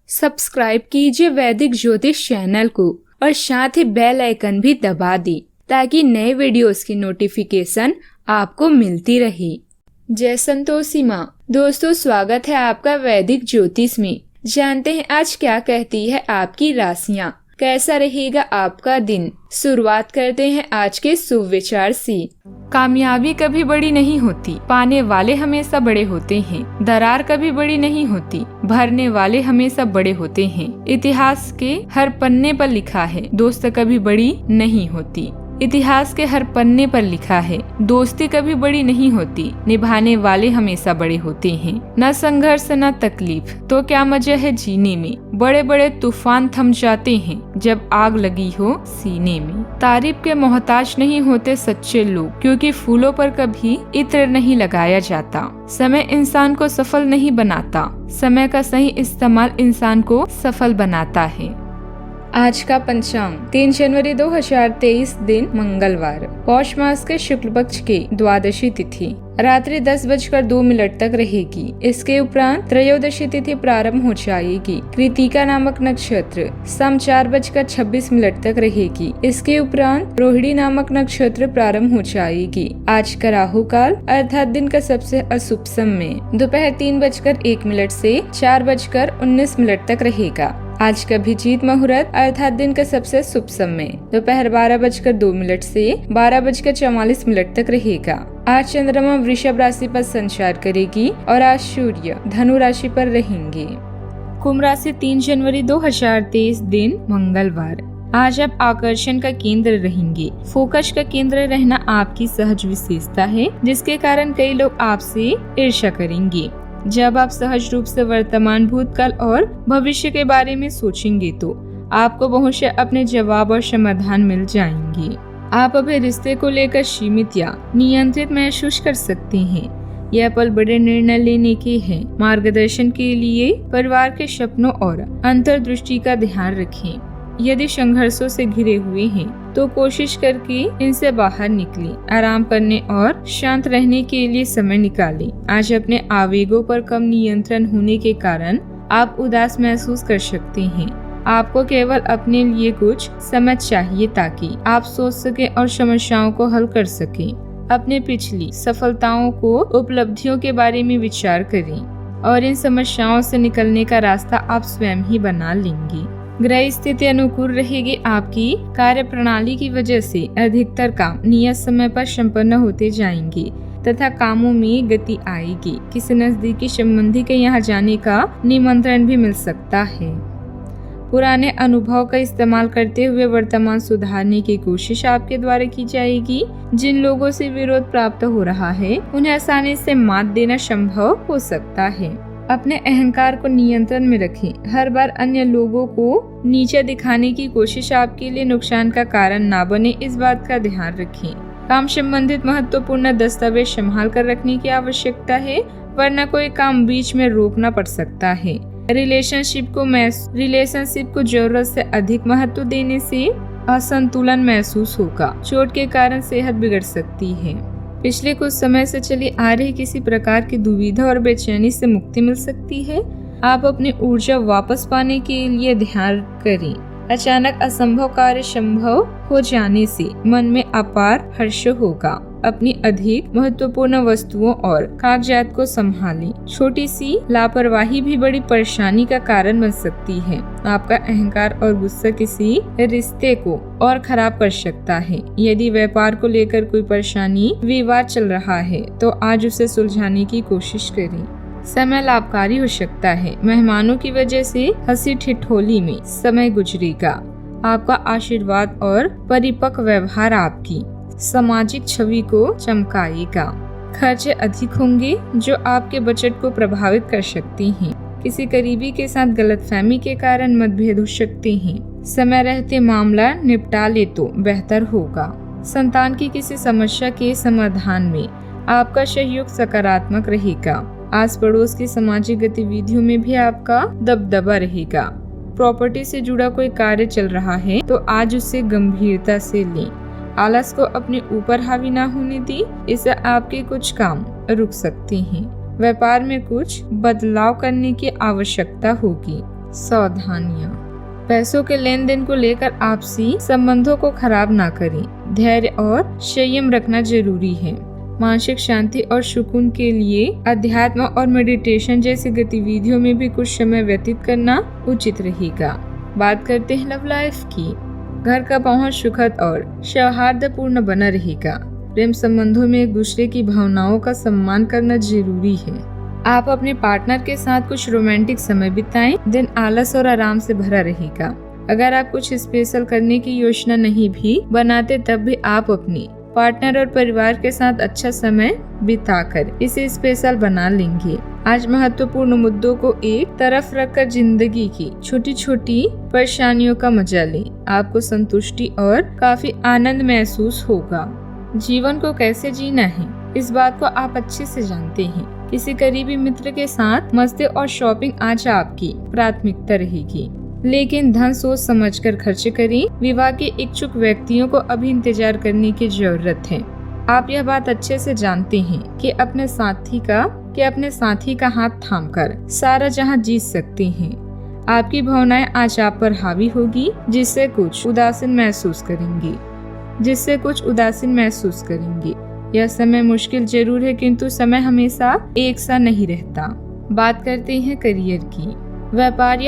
Subscribe कीजिए वैदिक ज्योतिष चैनल को और साथ ही बेल आइकन भी दबा दी ताकि नए वीडियोस की नोटिफिकेशन आपको मिलती रहे। जय संतोषी माँ। दोस्तों, स्वागत है आपका वैदिक ज्योतिष में। जानते हैं आज क्या कहती है आपकी राशियाँ, कैसा रहेगा आपका दिन। शुरुआत करते हैं आज के शुभ विचार से। कामयाबी कभी बड़ी नहीं होती, पाने वाले हमेशा बड़े होते हैं। दरार कभी बड़ी नहीं होती, भरने वाले हमेशा बड़े होते हैं। इतिहास के हर पन्ने पर लिखा है, दोस्त कभी बड़ी नहीं होती। इतिहास के हर पन्ने पर लिखा है, दोस्ती कभी बड़ी नहीं होती, निभाने वाले हमेशा बड़े होते हैं। न संघर्ष न तकलीफ तो क्या मजा है जीने में। बड़े बड़े तूफान थम जाते हैं जब आग लगी हो सीने में। तारीफ के मोहताज नहीं होते सच्चे लोग, क्योंकि फूलों पर कभी इत्र नहीं लगाया जाता। समय इंसान को सफल नहीं बनाता, समय का सही इस्तेमाल इंसान को सफल बनाता है। आज का पंचांग 3 जनवरी 2023 दिन मंगलवार, पौष मास के शुक्ल पक्ष के द्वादशी तिथि रात्रि 10:02 तक रहेगी। इसके उपरांत त्रयोदशी तिथि प्रारंभ हो जाएगी। कृतिका नामक नक्षत्र शाम 4:26 तक रहेगी। इसके उपरांत रोहिणी नामक नक्षत्र प्रारंभ हो जाएगी। आज का राहु काल अर्थात दिन का सबसे अशुभ समय दोपहर 3:01 से 4:19 तक रहेगा। आज का अभिजीत मुहूर्त अर्थात दिन का सबसे शुभ समय दोपहर 12:02 से 12:44 तक रहेगा। आज चंद्रमा वृषभ राशि पर संचार करेगी और आज सूर्य धनु राशि पर रहेंगे। कुंभ राशि 3 जनवरी 2023 दिन मंगलवार, आज आप आकर्षण का केंद्र रहेंगे। फोकस का केंद्र रहना आपकी सहज विशेषता है, जिसके कारण कई लोग आपसे ईर्ष्या करेंगे। जब आप सहज रूप से वर्तमान, भूतकाल और भविष्य के बारे में सोचेंगे तो आपको बहुत से अपने जवाब और समाधान मिल जाएंगे। आप अपने रिश्ते को लेकर सीमित या नियंत्रित महसूस कर सकते हैं। यह पल बड़े निर्णय लेने के हैं। मार्गदर्शन के लिए परिवार के सपनों और अंतर्दृष्टि का ध्यान रखें। यदि संघर्षों से घिरे हुए हैं तो कोशिश करके इनसे बाहर निकलें। आराम करने और शांत रहने के लिए समय निकालें। आज अपने आवेगों पर कम नियंत्रण होने के कारण आप उदास महसूस कर सकते हैं। आपको केवल अपने लिए कुछ समय चाहिए ताकि आप सोच सकें और समस्याओं को हल कर सकें। अपने पिछली सफलताओं को उपलब्धियों के बारे में विचार करें और इन समस्याओं से निकलने का रास्ता आप स्वयं ही बना लेंगे। ग्रह स्थिति अनुकूल रहेगी। आपकी कार्य प्रणाली की वजह से अधिकतर काम नियत समय पर संपन्न होते जाएंगे तथा कामों में गति आएगी। किसी नजदीकी संबंधी के यहाँ जाने का निमंत्रण भी मिल सकता है। पुराने अनुभव का इस्तेमाल करते हुए वर्तमान सुधारने की कोशिश आपके द्वारा की जाएगी। जिन लोगों से विरोध प्राप्त हो रहा है उन्हें आसानी से मात देना संभव हो सकता है। अपने अहंकार को नियंत्रण में रखें। हर बार अन्य लोगों को नीचे दिखाने की कोशिश आपके लिए नुकसान का कारण ना बने, इस बात का ध्यान रखें। काम संबंधित महत्वपूर्ण दस्तावेज संभाल कर रखने की आवश्यकता है, वरना कोई काम बीच में रोकना पड़ सकता है। रिलेशनशिप को जरूरत से अधिक महत्व देने से असंतुलन महसूस होगा। चोट के कारण सेहत बिगड़ सकती है। पिछले कुछ समय से चली आ रही किसी प्रकार की दुविधा और बेचैनी से मुक्ति मिल सकती है। आप अपनी ऊर्जा वापस पाने के लिए ध्यान करें। अचानक असंभव कार्य संभव हो जाने से मन में अपार हर्ष होगा। अपनी अधिक महत्वपूर्ण वस्तुओं और कागजात को संभालें। छोटी सी लापरवाही भी बड़ी परेशानी का कारण बन सकती है। आपका अहंकार और गुस्सा किसी रिश्ते को और खराब कर सकता है। यदि व्यापार को लेकर कोई परेशानी, विवाद चल रहा है तो आज उसे सुलझाने की कोशिश करें। समय लाभकारी हो सकता है। मेहमानों की वजह से हंसी ठिठोली में समय गुजरेगा। आपका आशीर्वाद और परिपक्व व्यवहार आपकी सामाजिक छवि को चमकाएगा। खर्चे अधिक होंगे जो आपके बजट को प्रभावित कर सकते हैं। किसी करीबी के साथ गलतफहमी के कारण मतभेद हो सकते हैं। समय रहते मामला निपटा ले तो बेहतर होगा। संतान की किसी समस्या के समाधान में आपका सहयोग सकारात्मक रहेगा। आस पड़ोस की सामाजिक गतिविधियों में भी आपका दबदबा रहेगा। प्रॉपर्टी से जुड़ा कोई कार्य चल रहा है तो आज उसे गंभीरता से लें। आलस को अपने ऊपर हावी ना होने दी, इससे आपके कुछ काम रुक सकते हैं। व्यापार में कुछ बदलाव करने की आवश्यकता होगी। सावधानियां। पैसों के लेन देन को लेकर आपसी संबंधों को खराब ना करें। धैर्य और संयम रखना जरूरी है। मानसिक शांति और सुकून के लिए अध्यात्म और मेडिटेशन जैसी गतिविधियों में भी कुछ समय व्यतीत करना उचित रहेगा। बात करते हैं लव लाइफ की। घर का माहौल सुखद और सौहार्दपूर्ण बना रहेगा। प्रेम संबंधों में एक दूसरे की भावनाओं का सम्मान करना जरूरी है। आप अपने पार्टनर के साथ कुछ रोमांटिक समय बिताएं। दिन आलस और आराम से भरा रहेगा। अगर आप कुछ स्पेशल करने की योजना नहीं भी बनाते, तब भी आप अपनी पार्टनर और परिवार के साथ अच्छा समय बिताकर इसे स्पेशल बना लेंगे। आज महत्वपूर्ण मुद्दों को एक तरफ रखकर जिंदगी की छोटी छोटी परेशानियों का मजा लें। आपको संतुष्टि और काफी आनंद महसूस होगा। जीवन को कैसे जीना है, इस बात को आप अच्छे से जानते हैं। किसी करीबी मित्र के साथ मस्ती और शॉपिंग आज आपकी प्राथमिकता रहेगी, लेकिन धन सोच समझकर खर्च करें। विवाह के इच्छुक व्यक्तियों को अभी इंतजार करने की जरूरत है। आप यह बात अच्छे से जानते हैं कि अपने साथी का हाथ थामकर सारा जहां जीत सकते हैं। आपकी भावनाएं आज आप पर हावी होगी, जिससे कुछ उदासीन महसूस करेंगे। यह समय मुश्किल जरूर है, किंतु समय हमेशा एक सा नहीं रहता। बात करते हैं करियर की। व्यापार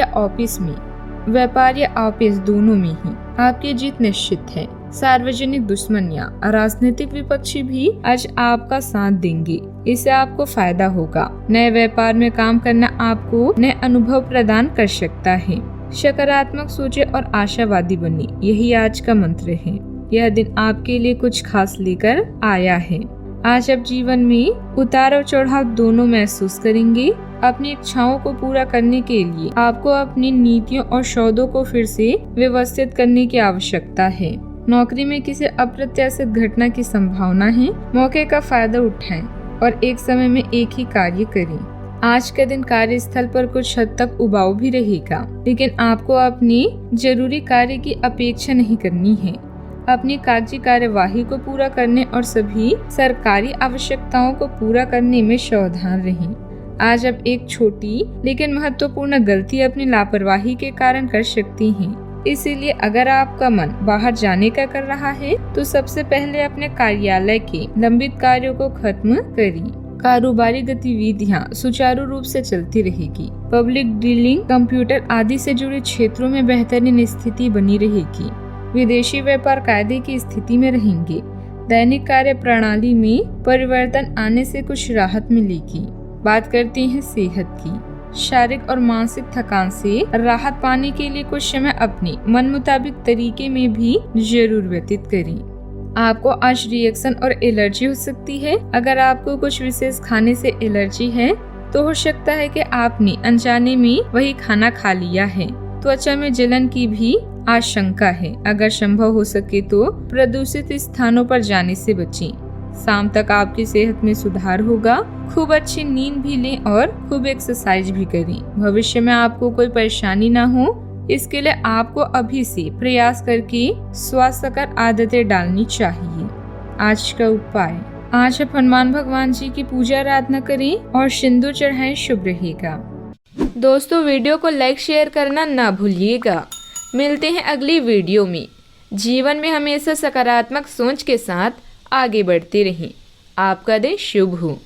या ऑफिस दोनों में ही आपकी जीत निश्चित है। सार्वजनिक दुश्मन या राजनीतिक विपक्षी भी आज आपका साथ देंगे, इससे आपको फायदा होगा। नए व्यापार में काम करना आपको नए अनुभव प्रदान कर सकता है। सकारात्मक सोचे और आशावादी बने, यही आज का मंत्र है। यह दिन आपके लिए कुछ खास लेकर आया है। आज आप जीवन में उतार और चढ़ाव दोनों महसूस करेंगे। अपनी इच्छाओं को पूरा करने के लिए आपको अपनी नीतियों और सौदों को फिर से व्यवस्थित करने की आवश्यकता है। नौकरी में किसी अप्रत्याशित घटना की संभावना है। मौके का फायदा उठाएं और एक समय में एक ही कार्य करें। आज का दिन कार्यस्थल पर कुछ हद तक उबाऊ भी रहेगा, लेकिन आपको अपनी जरूरी कार्य की अपेक्षा नहीं करनी है। अपनी कागजी कार्यवाही को पूरा करने और सभी सरकारी आवश्यकताओं को पूरा करने में सावधान रहें। आज आप एक छोटी लेकिन महत्वपूर्ण गलती अपनी लापरवाही के कारण कर सकती हैं। इसीलिए अगर आपका मन बाहर जाने का कर रहा है, तो सबसे पहले अपने कार्यालय के लंबित कार्यों को खत्म करें। कारोबारी गतिविधियां सुचारू रूप से चलती रहेगी। पब्लिक डीलिंग, कंप्यूटर आदि से जुड़े क्षेत्रों में बेहतरीन स्थिति बनी रहेगी। विदेशी व्यापार कायदे की स्थिति में रहेंगे। दैनिक कार्य प्रणाली में परिवर्तन आने से कुछ राहत मिलेगी। बात करते हैं सेहत की। शारीरिक और मानसिक थकान से राहत पाने के लिए कुछ समय अपने मन मुताबिक तरीके में भी जरूर व्यतीत करें। आपको आज रिएक्शन और एलर्जी हो सकती है। अगर आपको कुछ विशेष खाने से एलर्जी है, तो हो सकता है कि आपने अनजाने में वही खाना खा लिया है। त्वचा में जलन की भी आशंका है। अगर संभव हो सके तो प्रदूषित स्थानों पर जाने से बचें। शाम तक आपकी सेहत में सुधार होगा। खूब अच्छी नींद भी लें और खूब एक्सरसाइज भी करें। भविष्य में आपको कोई परेशानी ना हो, इसके लिए आपको अभी से प्रयास करके स्वास्थ्यकर आदतें डालनी चाहिए। आज का उपाय, आज आप हनुमान भगवान जी की पूजा आराधना करें और सिंदूर चढ़ाएं, शुभ रहेगा। दोस्तों, वीडियो को लाइक शेयर करना ना भूलिएगा। मिलते हैं अगली वीडियो में। जीवन में हमेशा सकारात्मक सोच के साथ आगे बढ़ते रहें। आपका दिन शुभ हो।